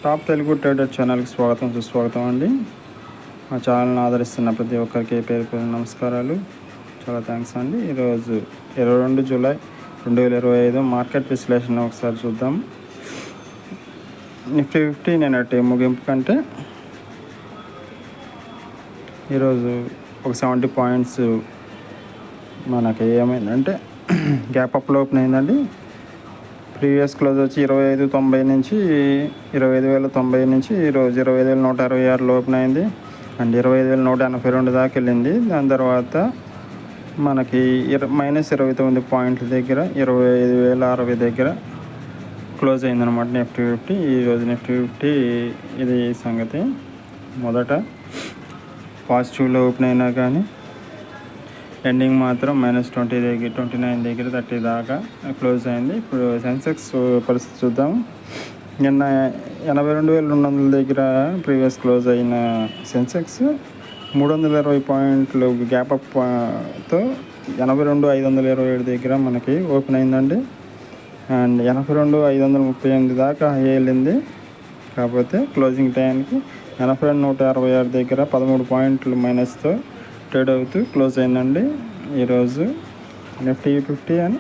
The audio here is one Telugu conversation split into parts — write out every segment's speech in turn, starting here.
టాప్ తెలుగు ట్రేడర్ ఛానల్కి స్వాగతం సుస్వాగతం అండి. మా ఛానల్ని ఆదరిస్తున్న ప్రతి ఒక్కరికి పేరు పేరు నమస్కారాలు, చాలా థ్యాంక్స్ అండి. ఈరోజు 22 జూలై 2025 మార్కెట్ విశ్లేషణ ఒకసారి చూద్దాం. నిఫ్టీ 50 నిన్నటి ముగింపు కంటే ఈరోజు ఒక 70 పాయింట్స్ మనకి ఏమైందంటే గ్యాప్ అప్లో ఓపెన్ అయిందండి. ప్రీవియస్ క్లోజ్ వచ్చి 25,90 నుంచి 25,090 నుంచి ఈరోజు 25,166 ఓపెన్ అయింది అండ్ 25,182 దాకా వెళ్ళింది. దాని తర్వాత మనకి -29 పాయింట్ల దగ్గర 25,060 దగ్గర క్లోజ్ అయిందనమాట నిఫ్టీ 50. ఈరోజు నిఫ్టీ 50 ఇది సంగతి. మొదట పాజిటివ్లో ఓపెన్ అయినా కానీ ఎండింగ్ మాత్రం -20 దగ్గర 29 దగ్గర 30 దాకా క్లోజ్ అయింది. ఇప్పుడు సెన్సెక్స్ పరిస్థితి చూద్దాం. నిన్న 82,200 దగ్గర ప్రీవియస్ క్లోజ్ అయిన సెన్సెక్స్ 320 పాయింట్లు గ్యాప్ అప్తో 82,527 దగ్గర మనకి ఓపెన్ అయిందండి. అండ్ 82,538 దాకా హై వెళ్ళింది. కాకపోతే క్లోజింగ్ టైంకి 82,166 దగ్గర 13 పాయింట్లు మైనస్తో ట్రేడ్ అవుతూ క్లోజ్ అయిందండి. ఈరోజు నిఫ్టీ 50 అని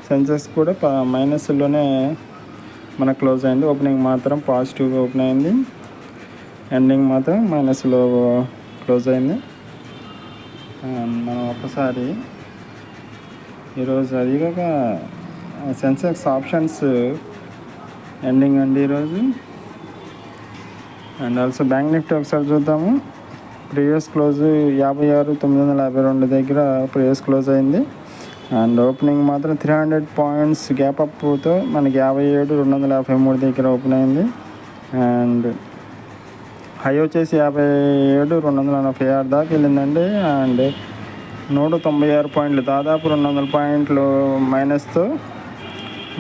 సెన్సెక్స్ కూడా మైనస్లోనే మనకు క్లోజ్ అయింది. ఓపెనింగ్ మాత్రం పాజిటివ్గా ఓపెన్ అయింది, ఎండింగ్ మాత్రం మైనస్లో క్లోజ్ అయింది. మనం ఒకసారి ఈరోజు అదిగాక సెన్సెక్స్ ఆప్షన్స్ ఎండింగ్ అండి ఈరోజు. అండ్ ఆల్సో బ్యాంక్ నిఫ్టీ ఒకసారి చూద్దాము. ప్రీవియస్ క్లోజ్ 56,952 దగ్గర ప్రీవియస్ క్లోజ్ అయింది. అండ్ ఓపెనింగ్ మాత్రం 300 పాయింట్స్ గ్యాప్ అప్తో మనకి 57,253 దగ్గర ఓపెన్ అయింది. అండ్ హై వచ్చేసి 57,246 దాకా వెళ్ళిందండి. అండ్ 196 పాయింట్లు, దాదాపు 200 పాయింట్లు మైనస్తో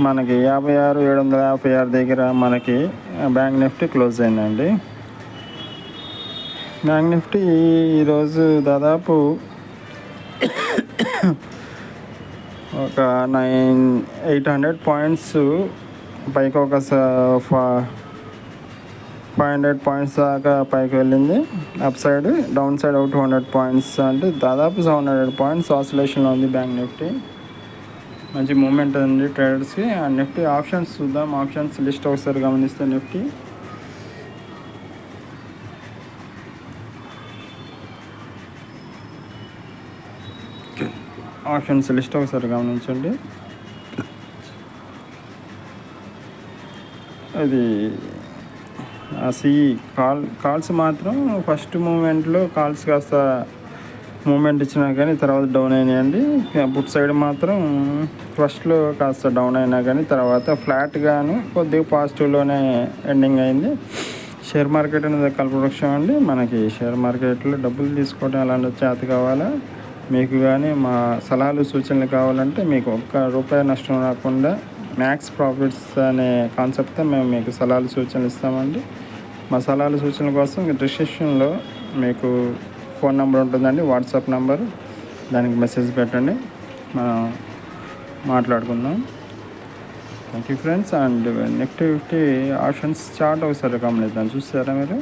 మనకి 56,756 దగ్గర మనకి బ్యాంక్ నిఫ్టీ క్లోజ్ అయిందండి. బ్యాంక్ నిఫ్టీ ఈరోజు దాదాపు ఒక 800 పాయింట్స్ పైకి, ఒక 500 పాయింట్స్ దాకా పైకి వెళ్ళింది అప్ సైడ్. డౌన్ సైడ్ ఒక 200 పాయింట్స్, అంటే దాదాపు 700 పాయింట్స్ ఆసిలేషన్లో ఉంది బ్యాంక్ నిఫ్టీ. మంచి మూమెంట్ ఉంది ట్రేడర్స్కి. అండ్ నిఫ్టీ ఆప్షన్స్ చూద్దాం. ఆప్షన్స్ లిస్ట్ ఒకసారి గమనిస్తే నిఫ్టీ ఆప్షన్స్ లిస్ట్ ఒకసారి గమనించండి. అది కాల్స్ మాత్రం ఫస్ట్ మూమెంట్లో కాల్స్ కాస్త మూమెంట్ ఇచ్చినా కానీ తర్వాత డౌన్ అయినాయండి. పుట్ సైడ్ మాత్రం ఫస్ట్లో కాస్త డౌన్ అయినా కానీ తర్వాత ఫ్లాట్గాను కొద్దిగా పాజిటివ్లోనే ఎండింగ్ అయింది. షేర్ మార్కెట్ అనేది కల్పవృక్షం అండి. మనకి షేర్ మార్కెట్లో డబ్బులు తీసుకోవడం అలాంటి చేత కావాలా, మీకు కానీ మా సలహాలు సూచనలు కావాలంటే మీకు ₹1 నష్టం రాకుండా మ్యాక్స్ ప్రాఫిట్స్ అనే కాన్సెప్ట్తో మేము మీకు సలహాలు సూచనలు ఇస్తామండి. మా సలహాలు సూచనల కోసం డిస్క్రిప్షన్లో మీకు ఫోన్ నెంబర్ ఉంటుందండి, వాట్సాప్ నెంబర్, దానికి మెసేజ్ పెట్టండి, మనం మాట్లాడుకుందాం. Thank you friends. And Nifty 50 options chart ఒకసారి గమనిద్దాం. చూసారా మీరు?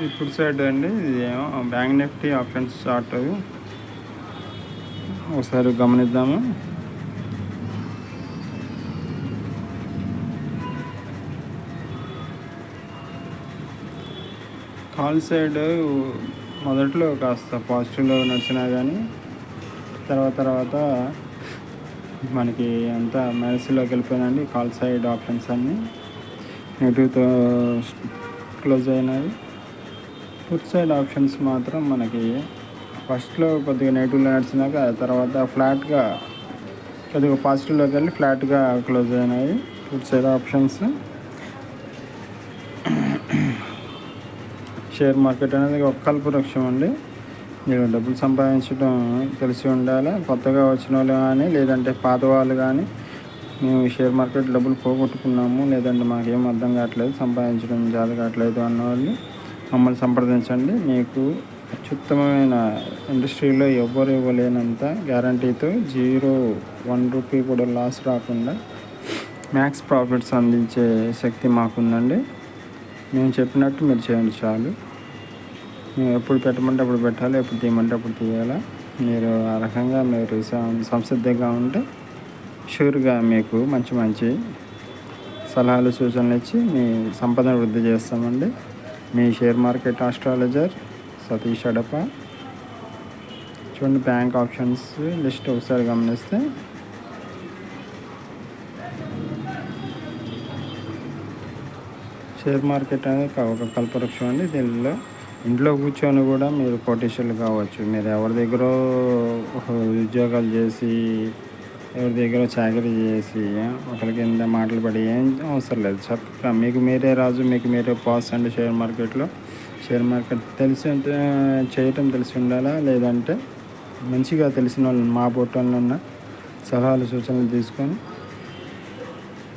ఇప్పుడు సైడ్ అండి, ఇది ఏమో బ్యాంక్ నిఫ్టీ ఆప్షన్స్ చార్ట్ ఒకసారి గమనిద్దాము. కాల్ సైడ్ మొదట్లో కాస్త పాజిటివ్లో నడిచినా కానీ తర్వాత మనకి అంతా మైనస్లోకి వెళ్ళిపోయినండి. కాల్ సైడ్ ఆప్షన్స్ అన్నీ నెగిటివ్తో క్లోజ్ అయినాయి. పుట్ సైడ్ ఆప్షన్స్ మాత్రం మనకి ఫస్ట్లో కొద్దిగా నెగిటివ్లో నడిచినాక తర్వాత ఫ్లాట్గా కొద్దిగా పాజిటివ్లోకి వెళ్ళి ఫ్లాట్గా క్లోజ్ అయినాయి put side options. Share market అనేది ఒక కల్పవృక్షం అండి. మీరు డబ్బులు సంపాదించడం తెలిసి ఉండాలి. కొత్తగా వచ్చిన వాళ్ళు కానీ లేదంటే పాత వాళ్ళు కానీ మేము షేర్ మార్కెట్ డబ్బులు పోగొట్టుకున్నాము లేదంటే మాకేం అర్థం కావట్లేదు సంపాదించడం జాత కావట్లేదు అన్న వాళ్ళు మమ్మల్ని సంప్రదించండి. మీకు అత్యుత్తమమైన ఇండస్ట్రీలో ఎవ్వరు ఇవ్వలేనంత గ్యారంటీతో 0-1 రూపీ కూడా లాస్ రాకుండా మ్యాక్స్ ప్రాఫిట్స్ అందించే శక్తి మాకుందండి. మేము చెప్పినట్టు మీరు చేయండి చాలు. మేము ఎప్పుడు పెట్టమంటే అప్పుడు పెట్టాలి, ఎప్పుడు తీయమంటే అప్పుడు తీయాలి. మీరు ఆ రకంగా మీరు సంసిద్ధంగా ఉంటే షూర్గా మీకు మంచి మంచి సలహాలు సూచనలు ఇచ్చి మీ సంపదను వృద్ధి చేస్తామండి. మీ షేర్ మార్కెట్ ఆస్ట్రాలజర్ సతీష్ అడప. చూడండి బ్యాంక్ ఆప్షన్స్ లిస్ట్ ఒకసారి గమనిస్తే షేర్ మార్కెట్ అనేది ఒక కల్పవృక్షం అండి. దీనిలో ఇంట్లో కూర్చొని కూడా మీరు కోటీశ్వరులు కావచ్చు. మీరు ఎవరి దగ్గర ఉద్యోగాలు చేసి ఎవరి దగ్గర చాకరీ చేసి ఒకరి కింద మాటలు పడి ఏం అవసరం లేదు. చక్కగా మీకు మీరే రాజు, మీకు మీరే పాస్ అండి. షేర్ మార్కెట్లో షేర్ మార్కెట్ చేయటం తెలిసి ఉండాలా, లేదంటే మంచిగా తెలిసిన వాళ్ళు మా పోర్టల్లో ఉన్న సలహాలు సూచనలు తీసుకొని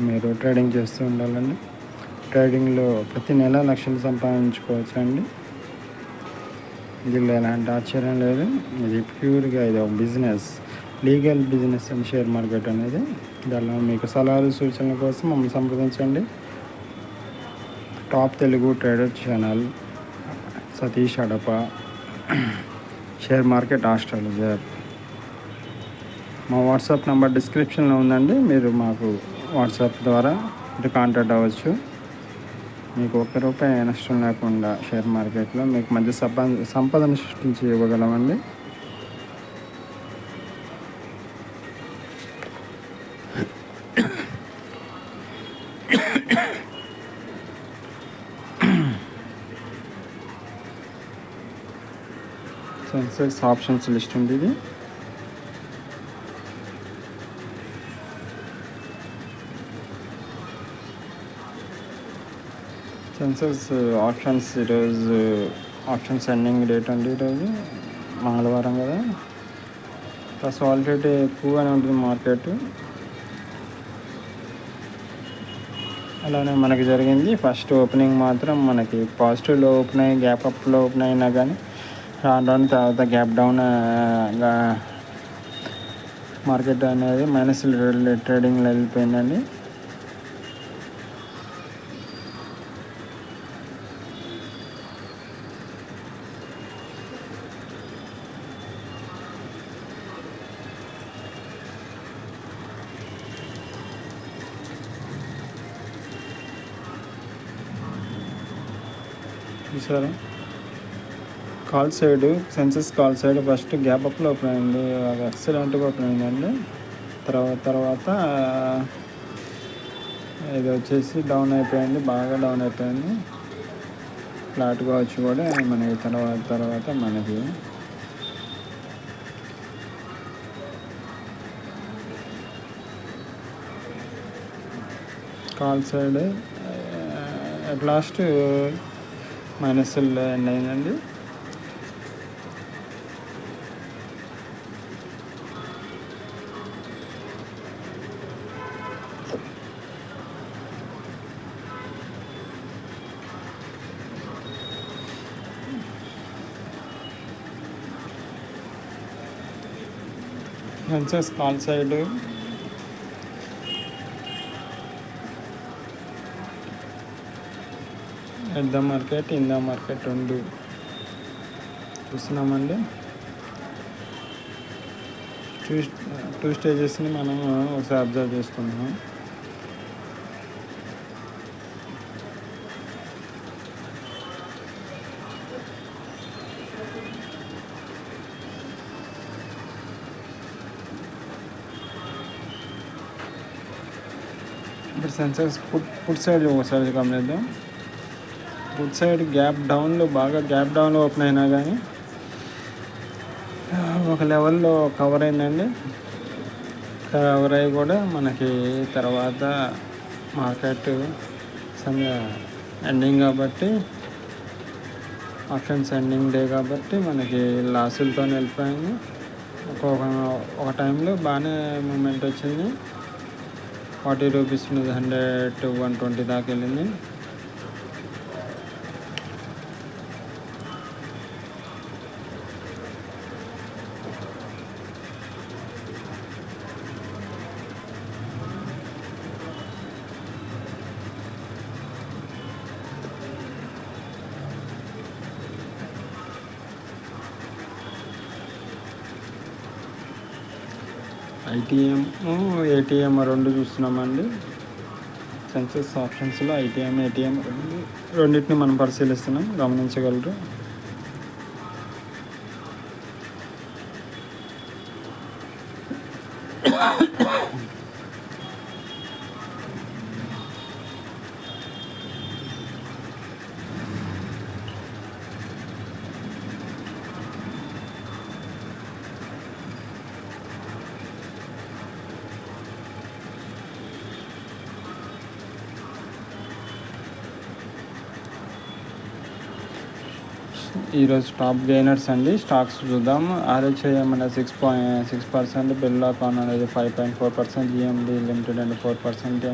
మీరు ట్రేడింగ్ చేస్తూ ఉండాలండి. ట్రేడింగ్లో ప్రతి నెల లక్షలు సంపాదించుకోవచ్చు అండి. దీనిలో ఎలాంటి ఆశ్చర్యం లేదు. ఇది ప్యూర్గా ఇది ఒక business, legal business and share market అనేది. దానిలో మీకు సలహాలు సూచనల కోసం మమ్మల్ని సంప్రదించండి. Top Telugu trader channel Satish Adapa, share market astrologer. మా వాట్సాప్ నెంబర్ డిస్క్రిప్షన్లో ఉందండి. మీరు మాకు వాట్సాప్ ద్వారా మీరు కాంటాక్ట్ అవ్వచ్చు. మీకు ₹1 నష్టం లేకుండా షేర్ మార్కెట్లో మీకు మంచి సంపదను సృష్టించి ఇవ్వగలమండి. సెన్సెక్స్ ఆప్షన్స్ లిస్ట్ ఉంది ఇది. సెన్సెక్స్ ఆప్షన్స్ ఈరోజు ఆప్షన్స్ ఎండింగ్ డేట్ అండి. ఈరోజు మంగళవారం కదా, ప్లస్ వాలిడిటీ ఎక్కువగానే ఉంటుంది మార్కెట్. అలానే మనకి జరిగింది ఫస్ట్ ఓపెనింగ్ మాత్రం మనకి పాజిటివ్లో ఓపెన్ అయ్యి గ్యాప్ అప్లో ఓపెన్ అయినా కానీ రాను తర్వాత గ్యాప్ డౌన్ మార్కెట్ అనేది మైనస్ ట్రేడింగ్లో వెళ్ళిపోయిందండి. చూసారా call side Sensex call side first gap అప్లో ఓపెన్ అయింది, అది ఎక్సలెంట్గా ఓపెన్ అయిందండి. తర్వాత ఇది వచ్చేసి డౌన్ అయిపోయింది, బాగా డౌన్ అయిపోయింది. ఫ్లాట్గా వచ్చి కూడా మనకి తర్వాత మనకి call side at last minus end అయిందండి. Sensex call side at the market in the market రెండు చూస్తున్నామండి. టూ స్టేజెస్ని మనం ఒకసారి అబ్జర్వ్ చేసుకుందాం. ఇప్పుడు సెన్సెక్స్ పుట్ సైడ్ ఒకసారి గమనిద్దాం. ఫుడ్ సైడ్ గ్యాప్ డౌన్లో ఓపెన్ అయినా కానీ ఒక లెవెల్లో కవర్ అయిందండి. కవర్ అయ్యి కూడా మనకి తర్వాత మార్కెట్ ఎండింగ్ కాబట్టి, ఆప్షన్స్ ఎండింగ్ డే కాబట్టి మనకి లాసులతో వెళ్ళిపోయింది. ఒక టైంలో బాగానే మూమెంట్ వచ్చింది. 40 రూపీస్ నుంచి 100 to 120 దాకా వెళ్ళింది. ఐటీఎం, ఏటీఎం రెండు చూస్తున్నామండి. సెన్సెక్స్ ఆప్షన్స్లో ఐటీఎం, ఏటీఎం రెండింటిని మనం పరిశీలిస్తున్నాం, గమనించగలరు. ఈరోజు టాప్ గెయినర్స్ అండి. స్టాక్స్ చూద్దాం. ఆర్హెచ్ఐఎం అనేది 6%, బిర్లాకాన్ అనేది 5.4%, జిఎండి లిమిటెడ్ అండి 4%,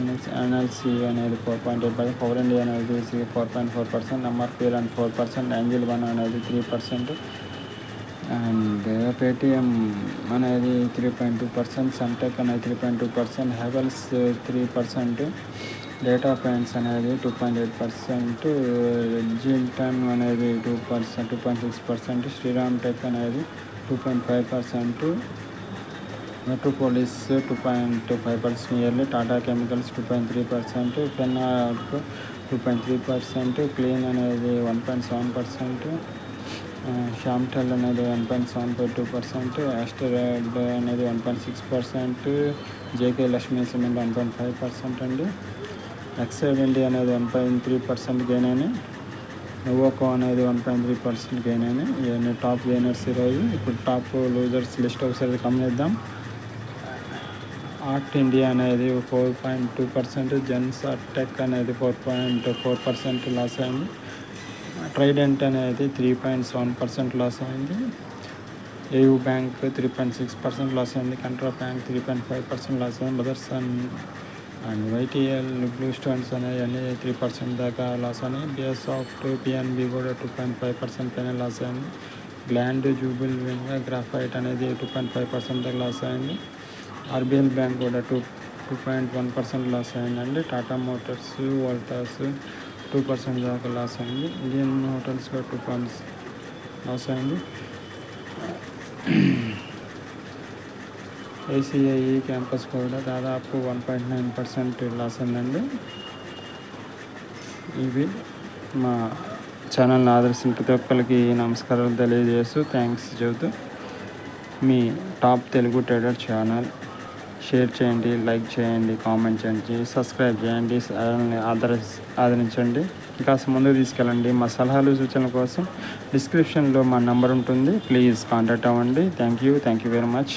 ఎన్ఎల్సి అనేది 4.8%, పవర్ ఇండియా అనేది 4.4%, ఎంఆర్పిఎల్ అండ్ 4%, ఏంజిల్ వన్ అనేది 3%, అండ్ పేటిఎం అనేది 3.2%, సన్టెక్ అనేది 3.2%, హెవెల్స్ 3%, డేటా పెయింట్స్ అనేది 2.8%, జిల్టన్ అనేది 2.6%, శ్రీరామ్ టెక్ అనేది 2.5%, Metropolis 2.5% nearly, Tata chemicals 2.3%, ఫెన్నార్క్ 2.3%, clean అనేది 1.7%, షామ్టెల్ అనేది 1.7.2%, ఆస్టరాడ్ అనేది 1.6%, జేకే లక్ష్మీ సిమెంట్ 1.5% అండి. ఎక్సైడ్ ఇండియా అనేది 1.3% గెయిన్ అయినాయి. నోవోకో అనేది 1.3% గెయిన్ అయినాయి. ఇవన్నీ టాప్ గెయినర్స్ ఈరోజు. ఇప్పుడు టాప్ లూజర్స్ లిస్ట్ ఒకసారి గమనిద్దాం. ఆర్ట్ ఇండియా అనేది 4.2%, జెన్సార్ టెక్ అనేది 4.4% లాస్ అయింది. ట్రైడెంట్ అనేది 3.7% లాస్ అయింది. ఏయూ బ్యాంక్ 3.6% లాస్ అయింది. కెనరా బ్యాంక్ 3.5% లాస్ అయింది. మదర్సన్ అండ్ వైటీఎల్, బ్లూ స్టోన్స్ అనేవి అన్నీ 3% దాకా లాస్ అయినాయి. బిఎస్సాఫ్ట్, పిఎన్బి కూడా 2.5% పైన లాస్ అయింది. గ్లాండ్, జూబిల్, గ్రాఫైట్ అనేది 2.5% దాకా లాస్ అయింది. ఆర్బిఎల్ బ్యాంక్ కూడా 2.1% లాస్ అయిందండి. టాటా మోటార్స్, వోల్టాస్ 2% దాకా లాస్ అయింది. ఇండియన్ హోటల్స్ కూడా 2% లాస్ అయింది. ఏసీఐఈ క్యాంపస్ కూడా దాదాపు 1.9% లాస్ అయిందండి. ఇవి మా ఛానల్ని ఆదర్శించిన ప్రతి ఒక్కరికి నమస్కారాలు తెలియజేస్తూ థ్యాంక్స్ చెబుతూ, మీ top Telugu trader channel share చేయండి, లైక్ చేయండి, కామెంట్ చేయండి, సబ్స్క్రైబ్ చేయండి, ఆదరించండి, ఇంకా ముందుకు తీసుకెళ్ళండి. మా సలహాలు సూచనల కోసం డిస్క్రిప్షన్లో మా నెంబర్ ఉంటుంది. ప్లీజ్ కాంటాక్ట్ అవ్వండి. Thank you very much.